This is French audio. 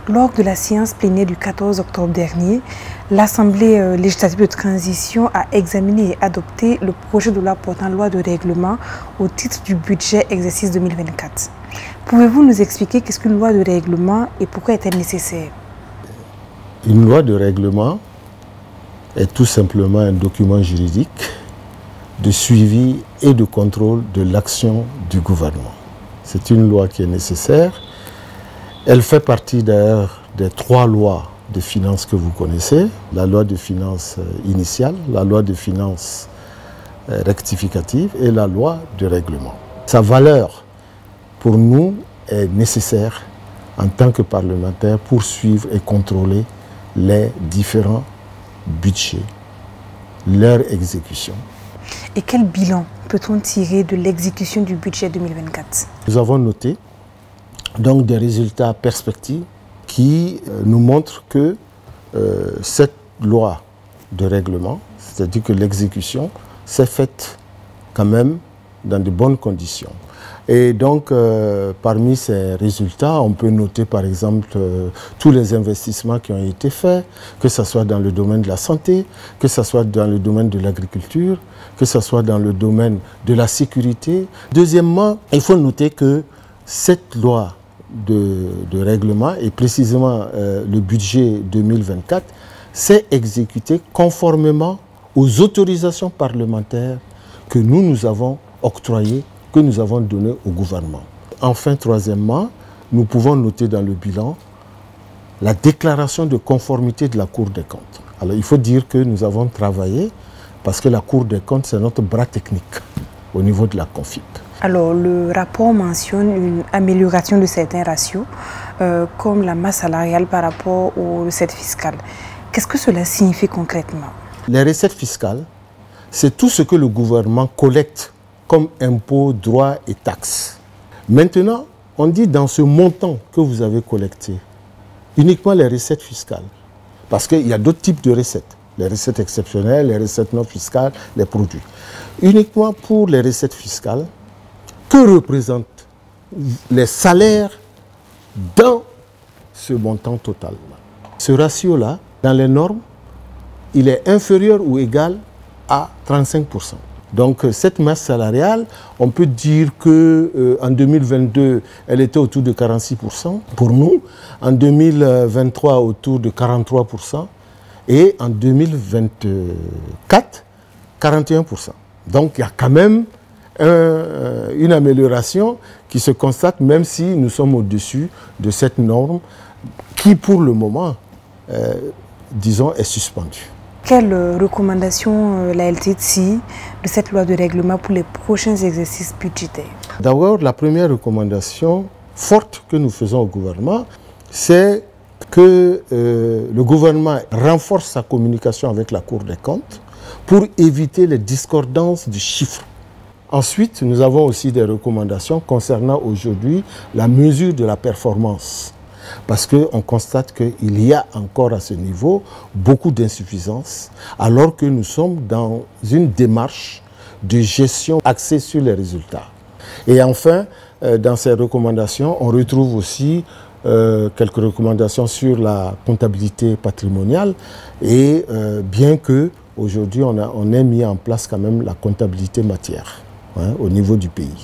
Lors de la séance plénière du 14 octobre dernier, l'Assemblée législative de transition a examiné et adopté le projet de loi portant loi de règlement au titre du budget exercice 2024. Pouvez-vous nous expliquer qu'est-ce qu'une loi de règlement et pourquoi est-elle nécessaire? Une loi de règlement est tout simplement un document juridique de suivi et de contrôle de l'action du gouvernement. C'est une loi qui est nécessaire. Elle fait partie d'ailleurs des 3 lois de finances que vous connaissez, la loi de finances initiale, la loi de finances rectificative et la loi de règlement. Sa valeur pour nous est nécessaire en tant que parlementaire pour suivre et contrôler les différents budgets, leur exécution. Et quel bilan peut-on tirer de l'exécution du budget 2024? Nous avons noté donc des résultats perspectives qui nous montrent que cette loi de règlement, c'est-à-dire que l'exécution s'est faite quand même dans de bonnes conditions. Et donc, parmi ces résultats, on peut noter par exemple tous les investissements qui ont été faits, que ce soit dans le domaine de la santé, que ce soit dans le domaine de l'agriculture, que ce soit dans le domaine de la sécurité. Deuxièmement, il faut noter que cette loi de règlement, et précisément le budget 2024, s'est exécuté conformément aux autorisations parlementaires que nous avons octroyées, que nous avons données au gouvernement. Enfin, troisièmement, nous pouvons noter dans le bilan la déclaration de conformité de la Cour des comptes. Alors, il faut dire que nous avons travaillé parce que la Cour des comptes, c'est notre bras technique au niveau de la CONFIP. Alors, le rapport mentionne une amélioration de certains ratios, comme la masse salariale par rapport aux recettes fiscales. Qu'est-ce que cela signifie concrètement? Les recettes fiscales, c'est tout ce que le gouvernement collecte comme impôts, droits et taxes. Maintenant, on dit dans ce montant que vous avez collecté, uniquement les recettes fiscales. Parce qu'il y a d'autres types de recettes. Les recettes exceptionnelles, les recettes non fiscales, les produits. Uniquement pour les recettes fiscales, que représentent les salaires dans ce montant total? Ce ratio-là, dans les normes, il est inférieur ou égal à 35%. Donc cette masse salariale, on peut dire qu'en 2022, elle était autour de 46% pour nous, en 2023 autour de 43% et en 2024, 41%. Donc il y a quand même une amélioration qui se constate même si nous sommes au-dessus de cette norme qui pour le moment, disons, est suspendue. Quelles recommandations la LT tire de cette loi de règlement pour les prochains exercices budgétaires? D'abord, la première recommandation forte que nous faisons au gouvernement, c'est que le gouvernement renforce sa communication avec la Cour des comptes pour éviter les discordances de chiffres. Ensuite, nous avons aussi des recommandations concernant aujourd'hui la mesure de la performance. Parce qu'on constate qu'il y a encore à ce niveau beaucoup d'insuffisances, alors que nous sommes dans une démarche de gestion axée sur les résultats. Et enfin, dans ces recommandations, on retrouve aussi quelques recommandations sur la comptabilité patrimoniale, et bien qu'aujourd'hui on ait mis en place quand même la comptabilité matière au niveau du pays.